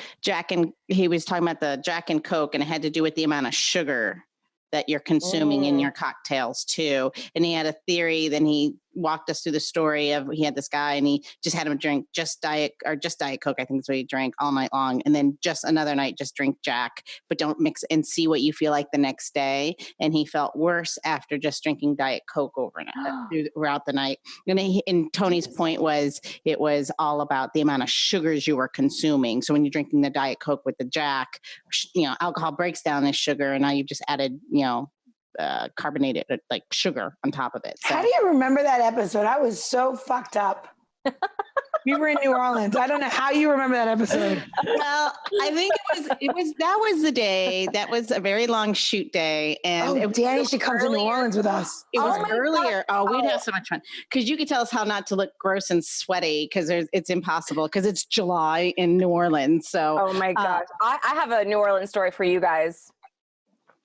Speaker 1: he was talking about the Jack and Coke, and it had to do with the amount of sugar that you're consuming in your cocktails too. And he had a theory. Then he walked us through the story of, he had this guy and he just had him drink just Diet Coke. I think that's what he drank all night long. And then just another night, just drink Jack, but don't mix and see what you feel like the next day. And he felt worse after just drinking Diet Coke throughout the night. And Tony's point was, it was all about the amount of sugars you were consuming. So when you're drinking the Diet Coke with the Jack, alcohol breaks down this sugar, and now you've just added, carbonated like sugar on top of it. So.
Speaker 2: How do you remember that episode? I was so fucked up. We were in New Orleans. I don't know how you remember that episode.
Speaker 1: Well, I think that was the day. That was a very long shoot day. And
Speaker 2: Dani should come to New Orleans with us.
Speaker 1: It was earlier. We'd have so much fun. Because you could tell us how not to look gross and sweaty, because it's impossible, because it's July in New Orleans. So,
Speaker 3: oh my gosh. I have a New Orleans story for you guys.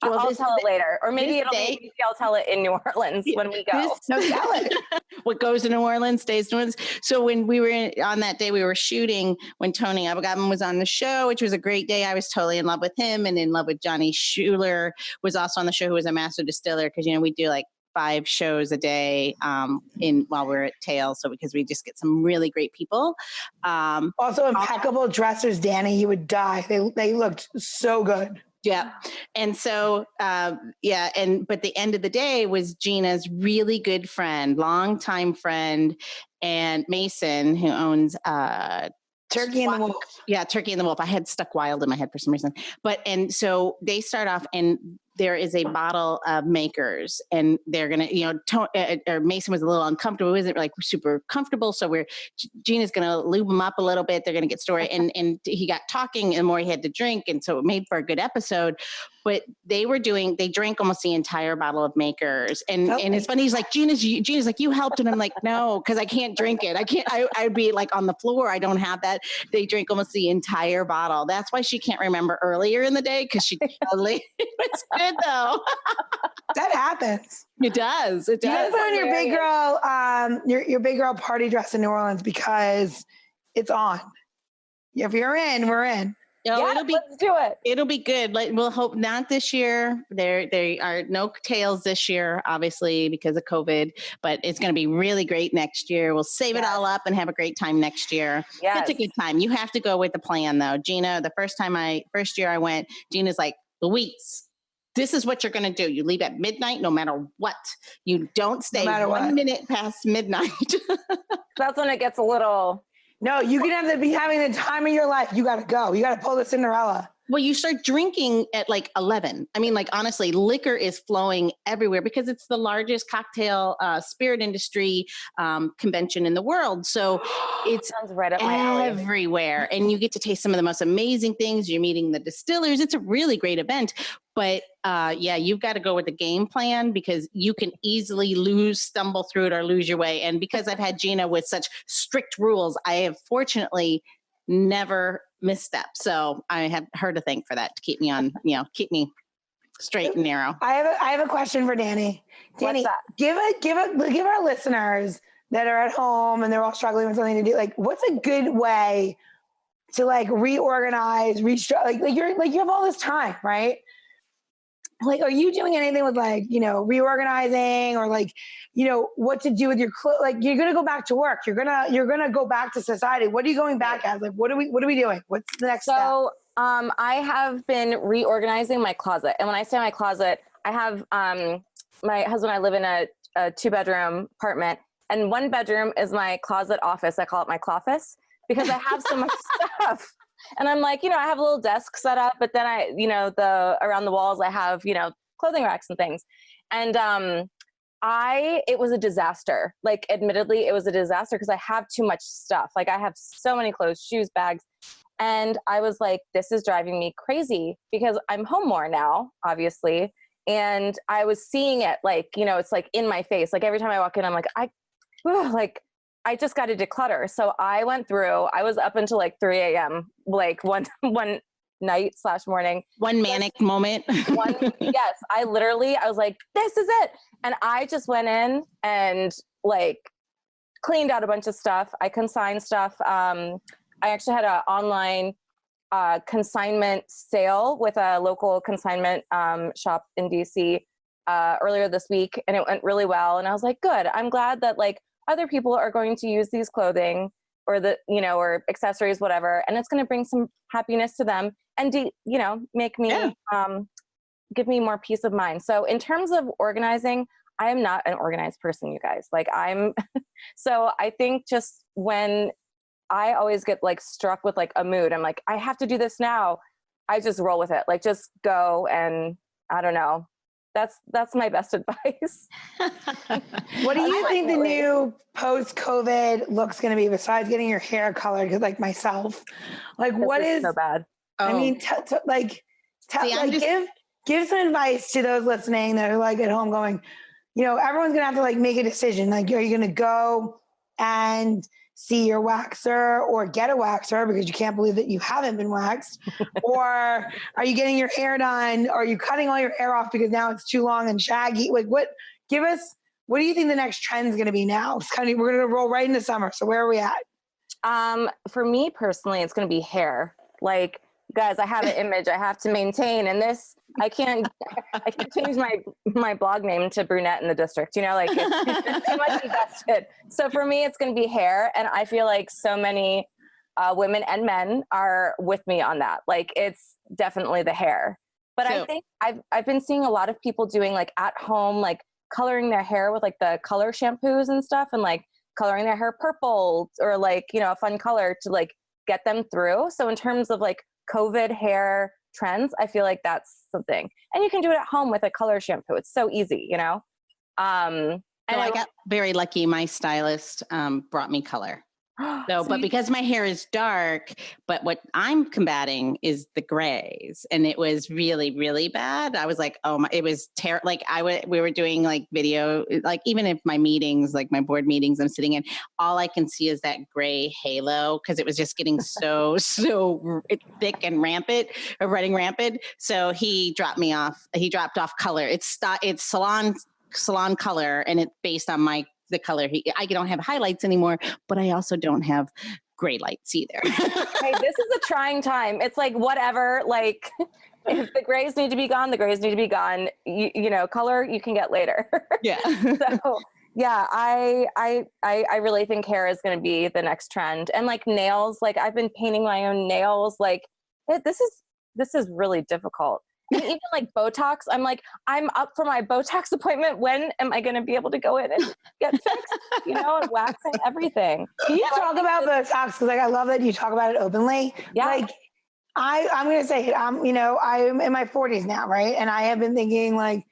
Speaker 3: Well, I'll tell it later. Or maybe I'll tell it in New Orleans when we go.
Speaker 2: Tell it.
Speaker 1: What goes to New Orleans stays in New Orleans. So when we were on that day, we were shooting when Tony Abogabin was on the show, which was a great day. I was totally in love with him, and in love with Johnny Schuler, was also on the show, who was a master distiller. Because, we do like 5 shows a day while we're at Tail. So because we just get some really great people.
Speaker 2: Also impeccable dressers, Dani. You would die. They looked so good.
Speaker 1: Yeah. And so, but the end of the day was Gina's really good friend, longtime friend, and Mason, who owns
Speaker 2: Turkey and the Wolf.
Speaker 1: Yeah, Turkey and the Wolf. I had stuck Wild in my head for some reason. And so they start off, and there is a bottle of Makers, and they're going to, Mason was a little uncomfortable. He wasn't like super comfortable. So Gina's going to lube him up a little bit. They're going to get story. And he got talking, and the more he had to drink. And so it made for a good episode. But they drank almost the entire bottle of Makers. And it's funny. He's like, Gina's like, you helped. And I'm like, no, because I can't drink it. I'd be like on the floor. I don't have that. They drink almost the entire bottle. That's why she can't remember earlier in the day, because she totally, it's good though.
Speaker 2: That happens.
Speaker 1: It does.
Speaker 2: You gotta put on your big girl, your big girl party dress in New Orleans, because it's on. If you're in, we're in.
Speaker 3: Let's do it.
Speaker 1: It'll be good. We'll hope not this year. There are no Tails this year, obviously, because of COVID, but it's going to be really great next year. We'll save it all up and have a great time next year.
Speaker 3: Yes.
Speaker 1: It's a good time. You have to go with the plan though. Gina, the first year I went, Gina's like, Louise, this is what you're going to do. You leave at midnight, no matter what. You don't stay 1 minute past midnight.
Speaker 3: That's when it gets a little...
Speaker 2: No, you can have to be having the time of your life. You got to go. You got to pull the Cinderella.
Speaker 1: Well, you start drinking at like 11. I mean, like, honestly, liquor is flowing everywhere because it's the largest cocktail spirit industry convention in the world. So it's
Speaker 3: sounds right up my alley.
Speaker 1: Everywhere. And you get to taste some of the most amazing things. You're meeting the distillers. It's a really great event. But you've got to go with a game plan, because you can easily stumble through it or lose your way. And because I've had Gina with such strict rules, I have fortunately never misstep. So I have her to thank for that, to keep me on, keep me straight and narrow.
Speaker 2: I have a question for Dani. Dani, give our listeners that are at home and they're all struggling with something to do, like what's a good way to like reorganize, like you have all this time, right? Like, are you doing anything with like, you know, reorganizing or like, you know, what to do with your clothes? Like you're going to go back to work. You're going to go back to society. What are you going back as? Like, what are we doing? What's the next step?
Speaker 3: I have been reorganizing my closet. And when I say my closet, I have, my husband and I live in a 2-bedroom apartment, and 1 bedroom is my closet office. I call it my cloffice because I have so much stuff. And I'm like, you know, I have a little desk set up, but then I, you know, around the walls, I have, you know, clothing racks and things. And, it was a disaster. Like, admittedly, it was a disaster because I have too much stuff. Like I have so many clothes, shoes, bags. And I was like, this is driving me crazy because I'm home more now, obviously. And I was seeing it like, you know, it's like in my face. Like every time I walk in, I'm like, I just got to declutter. So I went through, I was up until like 3 a.m., like one night/morning.
Speaker 1: One manic moment.
Speaker 3: Yes. I was like, this is it. And I just went in and like cleaned out a bunch of stuff. I consigned stuff. I actually had an online consignment sale with a local consignment shop in DC earlier this week, and it went really well. And I was like, good. I'm glad that like other people are going to use these clothing or or accessories, whatever, and it's going to bring some happiness to them and make me give me more peace of mind. So in terms of organizing, I am not an organized person, you guys. Like so I think just when I always get like struck with like a mood, I'm like, I have to do this now. I just roll with it. Like just go, and I don't know. That's my best advice.
Speaker 2: What do you think the new post-COVID look's going to be besides getting your hair colored? Because like myself, like what is
Speaker 3: so bad?
Speaker 2: I mean, give some advice to those listening that are like at home going, you know, everyone's going to have to like make a decision. Like, are you going to go and see your waxer or get a waxer because you can't believe that you haven't been waxed? Or are you getting your hair done? Or are you cutting all your hair off because now it's too long and shaggy? Like what do you think the next trend is going to be now? We're going to roll right into summer. So where are we at?
Speaker 3: For me personally, it's going to be hair. Like, guys, I have an image I have to maintain, and this, I can't change my blog name to brunette in the district, like it's too much invested. So for me, it's going to be hair. And I feel like so many women and men are with me on that. Like it's definitely the hair, but I think I've been seeing a lot of people doing like at home, like coloring their hair with like the color shampoos and stuff, and like coloring their hair purple or like, a fun color to like get them through. So in terms of like COVID hair trends, I feel like that's something, and you can do it at home with a color shampoo. It's so easy, and
Speaker 1: I got very lucky. My stylist brought me color. But because my hair is dark, but what I'm combating is the grays, and it was really, really bad. I was like, it was terrible. Like we were doing like video, like even if my meetings, like my board meetings I'm sitting in, all I can see is that gray halo because it was just getting so thick and running rampant. So he dropped me off. He dropped off color. It's salon color, and it's based on the color. I don't have highlights anymore, but I also don't have gray lights either.
Speaker 3: Hey, this is a trying time. It's like, whatever, like if the grays need to be gone, the grays need to be gone. Color you can get later.
Speaker 1: Yeah.
Speaker 3: So yeah, I really think hair is going to be the next trend. And like nails, like I've been painting my own nails. Like this is really difficult. And even like Botox, I'm like, I'm up for my Botox appointment. When am I going to be able to go in and get fixed, and waxing everything?
Speaker 2: Can you talk about Botox? Because like, I love that you talk about it openly.
Speaker 3: Yeah.
Speaker 2: Like I'm going to say it. I'm in my 40s now. Right. And I have been thinking like,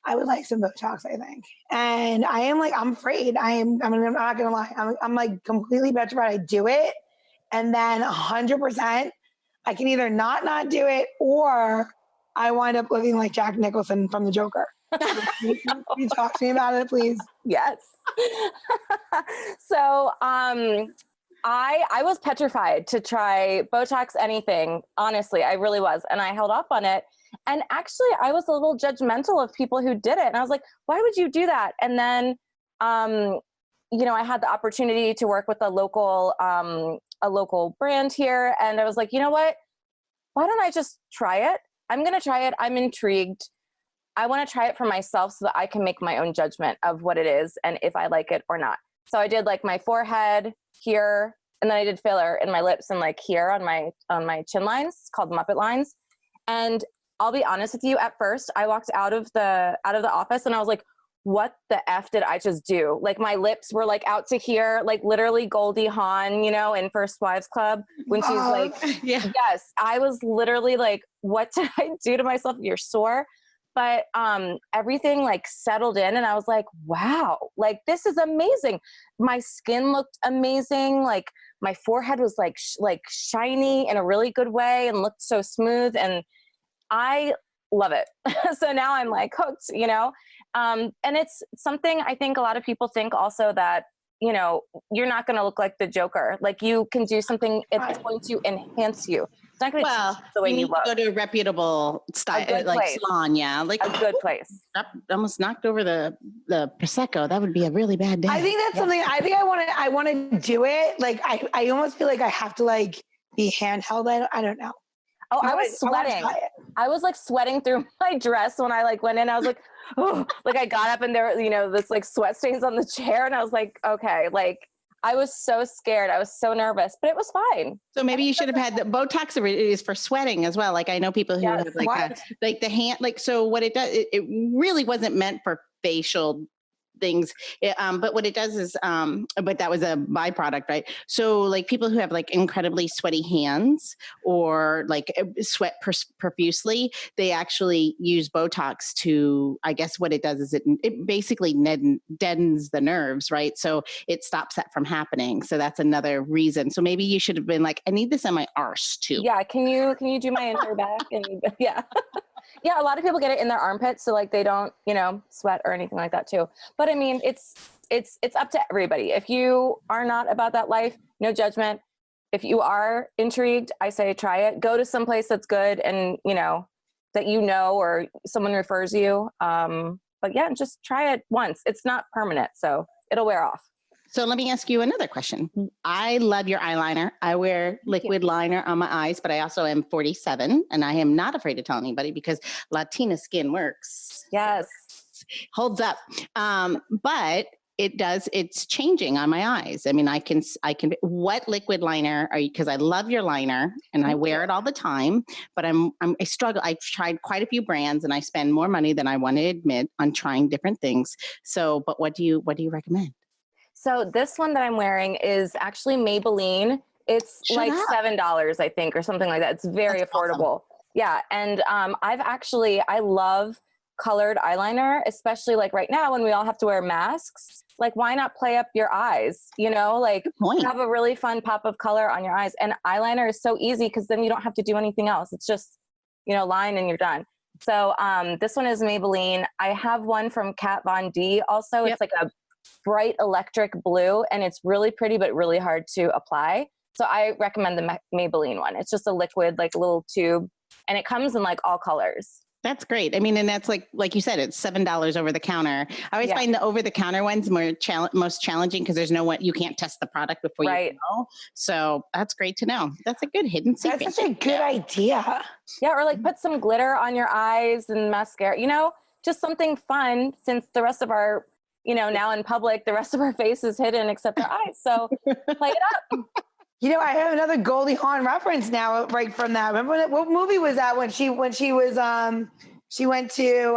Speaker 2: I would like some Botox, I think. And I am like, I'm afraid. I'm not going to lie. I'm like completely petrified. I do it. And then 100%, I can either not do it, or I wind up looking like Jack Nicholson from The Joker. Can you talk to me about it, please?
Speaker 3: Yes. So I was petrified to try Botox, anything. Honestly, I really was. And I held off on it. And actually, I was a little judgmental of people who did it. And I was like, why would you do that? And then I had the opportunity to work with a local brand here. And I was like, you know what? Why don't I just try it? I'm going to try it. I'm intrigued. I want to try it for myself so that I can make my own judgment of what it is and if I like it or not. So I did like my forehead here, and then I did filler in my lips and like here on my chin lines. It's called Muppet lines. And I'll be honest with you, at first I walked out of the office and I was like, what the F did I just do? Like my lips were like out to here, like literally Goldie Hawn, in First Wives Club when she's like,
Speaker 1: yeah.
Speaker 3: yes, I was literally like, what did I do to myself? You're sore. But everything like settled in and I was like, wow, like this is amazing. My skin looked amazing. Like my forehead was like shiny in a really good way and looked so smooth. And I love it. So now I'm like hooked, and it's something I think a lot of people think also that, you're not going to look like the Joker. Like you can do something, it's going to enhance you. It's not going to change the way you look.
Speaker 1: Go to a reputable style, like salon. Yeah. Like
Speaker 3: a good place.
Speaker 1: Almost knocked over the Prosecco. That would be a really bad day.
Speaker 2: I think that's something I want to do it. Like I almost feel like I have to like be handheld. I don't know.
Speaker 3: Oh, I was sweating. I was like sweating through my dress when I like went in. I was like, oh, like I got up and there, this like sweat stains on the chair. And I was like, okay, like I was so scared. I was so nervous, but it was fine.
Speaker 1: So maybe you should have had the Botox is for sweating as well. Like I know people who have like the hand, like, so what it does, it really wasn't meant for facial things. But what it does is, but that was a byproduct, right? So like people who have like incredibly sweaty hands or like sweat profusely, they actually use Botox to, I guess what it does is it basically deadens the nerves, right? So it stops that from happening. So that's another reason. So maybe you should have been like, I need this on my arse too.
Speaker 3: Yeah. Can you do my entire back? And yeah. Yeah, a lot of people get it in their armpits, so like they don't, sweat or anything like that too. But I mean, it's up to everybody. If you are not about that life, no judgment. If you are intrigued, I say try it. Go to some place that's good and that or someone refers you. But yeah, just try it once. It's not permanent, so it'll wear off.
Speaker 1: So let me ask you another question. I love your eyeliner. I wear liquid liner on my eyes, but I also am 47 and I am not afraid to tell anybody because Latina skin works.
Speaker 3: Yes.
Speaker 1: Holds up. But it's changing on my eyes. I mean, I can, what liquid liner are you, because I love your liner and I wear it all the time, but I struggle. I've tried quite a few brands and I spend more money than I want to admit on trying different things. So, but what do you recommend?
Speaker 3: So this one that I'm wearing is actually Maybelline. It's like $7, I think, or something like that. It's very affordable. Awesome. Yeah. And I love colored eyeliner, especially like right now when we all have to wear masks. Like, why not play up your eyes? Have a really fun pop of color on your eyes. And eyeliner is so easy because then you don't have to do anything else. It's just, line and you're done. So this one is Maybelline. I have one from Kat Von D also. Yep. It's like a bright electric blue and it's really pretty but really hard to apply. So I recommend the Maybelline one. It's just a liquid, like a little tube, and it comes in like all colors.
Speaker 1: That's great. I mean, and that's like you said, it's $7 over the counter. I always find the over the counter ones most challenging because there's no one, you can't test the product before you know. So that's great to know. That's a good hidden secret.
Speaker 2: That's such a good idea.
Speaker 3: Yeah, or like put some glitter on your eyes and mascara. Just something fun since the rest of our now in public, the rest of our face is hidden except our eyes. So play it up.
Speaker 2: I have another Goldie Hawn reference now, right from that. Remember what movie was that when she was she went to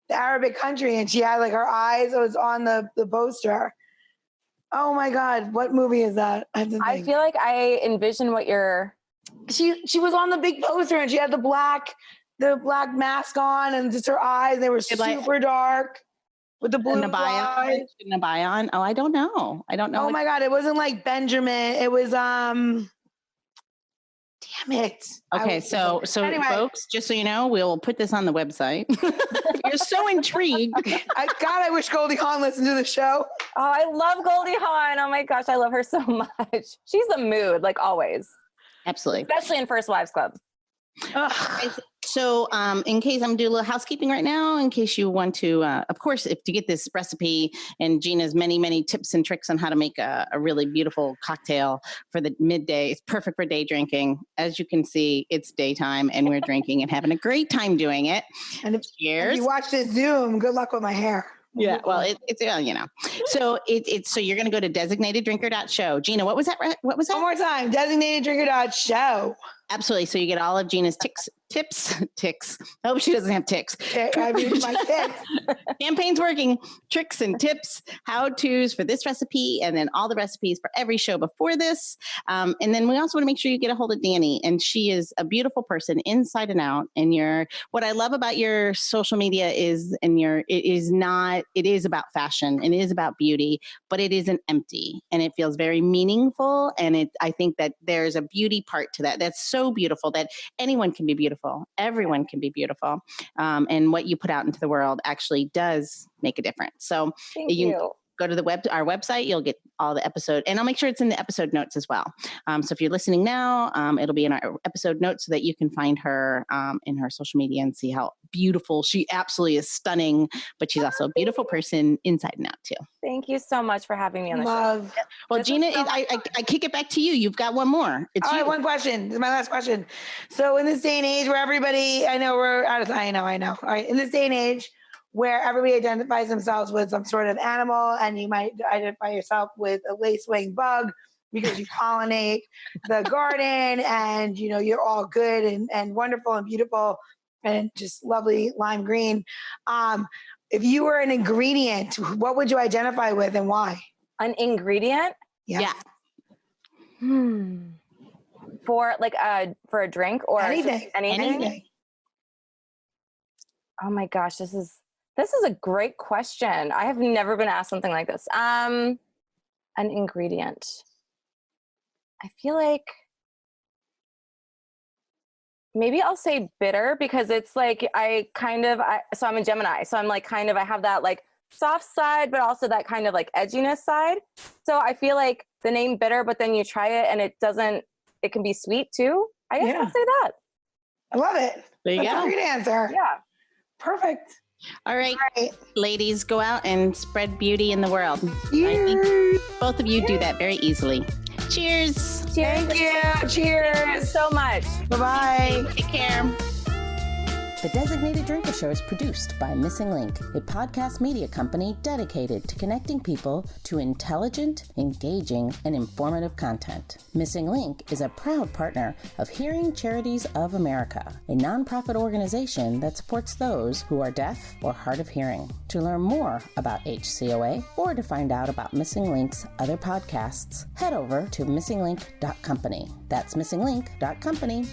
Speaker 2: the Arabic country and she had like her eyes, it was on the poster. Oh my God, what movie is that?
Speaker 3: I feel like I envision what you're.
Speaker 2: She was on the big poster and she had the black mask on and just her eyes, they were super dark. With the blue eyes.
Speaker 1: Nabayan. Oh, I don't know.
Speaker 2: Oh my God. It wasn't like Benjamin. It was, damn it.
Speaker 1: Okay. So anyway, folks, just so you know, we'll put this on the website. You're so intrigued.
Speaker 2: I wish Goldie Hawn listened to the show.
Speaker 3: Oh, I love Goldie Hawn. Oh my gosh. I love her so much. She's a mood, like always.
Speaker 1: Absolutely.
Speaker 3: Especially in First Wives Club.
Speaker 1: So in case I'm doing a little housekeeping right now, in case you want to, of course, if to get this recipe and Gina's many, many tips and tricks on how to make a really beautiful cocktail for the midday, it's perfect for day drinking. As you can see, it's daytime and we're drinking and having a great time doing it.
Speaker 2: And if
Speaker 1: Cheers.
Speaker 2: you watch this Zoom, good luck with my hair.
Speaker 1: Yeah, well, it's you know. So so you're going to go to designateddrinker.show. Gina, what was that? What was that?
Speaker 2: One more time, designateddrinker.show.
Speaker 1: Absolutely. So you get all of Gina's ticks. I hope she doesn't have ticks.
Speaker 2: I mean, my ticks.
Speaker 1: Campaign's working. Tricks and tips, how-tos for this recipe, and then all the recipes for every show before this. And then we also want to make sure you get a hold of Dani. And she is a beautiful person inside and out. And what I love about your social media is, it is about fashion. It is about beauty, but it isn't empty. And it feels very meaningful. And I think that there's a beauty part to that. That's so beautiful that anyone can be beautiful. Everyone can be beautiful. And what you put out into the world actually does make a difference. So
Speaker 3: Thank you.
Speaker 1: Go to our website, you'll get all the episode, and I'll make sure it's in the episode notes as well. So if you're listening now, it'll be in our episode notes so that you can find her in her social media and see how beautiful she absolutely is. Stunning, but she's also a beautiful person inside and out too.
Speaker 3: Thank you so much for having me on the show.
Speaker 1: Well, Gina, I kick it back to you. You've got one more.
Speaker 2: I have one question. This is my last question. So in this day and age where everybody, I know. All right. In this day and age where everybody identifies themselves with some sort of animal, and you might identify yourself with a lace-wing bug because you pollinate the garden, and you're all good and wonderful and beautiful and just lovely lime green. If you were an ingredient, what would you identify with and why?
Speaker 3: An ingredient?
Speaker 1: Yeah.
Speaker 3: For for a drink or
Speaker 2: anything.
Speaker 3: Anything? Oh my gosh, this is a great question. I have never been asked something like this. An ingredient. I feel like maybe I'll say bitter because it's like so I'm a Gemini. So I'm like I have that like soft side, but also that kind of like edginess side. So I feel like the name bitter, but then you try it and it can be sweet too. I guess I'll say that.
Speaker 2: I love it.
Speaker 1: There you
Speaker 2: That's
Speaker 1: go.
Speaker 2: a great answer.
Speaker 3: Yeah.
Speaker 2: Perfect.
Speaker 1: All right, ladies, go out and spread beauty in the world.
Speaker 2: Cheers.
Speaker 1: I think both of you do that very easily. Cheers.
Speaker 2: Thank you. Cheers.
Speaker 3: Thank you so much.
Speaker 2: Bye-bye.
Speaker 1: Take care.
Speaker 4: The Designated Drinker Show is produced by Missing Link, a podcast media company dedicated to connecting people to intelligent, engaging, and informative content. Missing Link is a proud partner of Hearing Charities of America, a nonprofit organization that supports those who are deaf or hard of hearing. To learn more about HCOA or to find out about Missing Link's other podcasts, head over to missinglink.company. That's missinglink.company.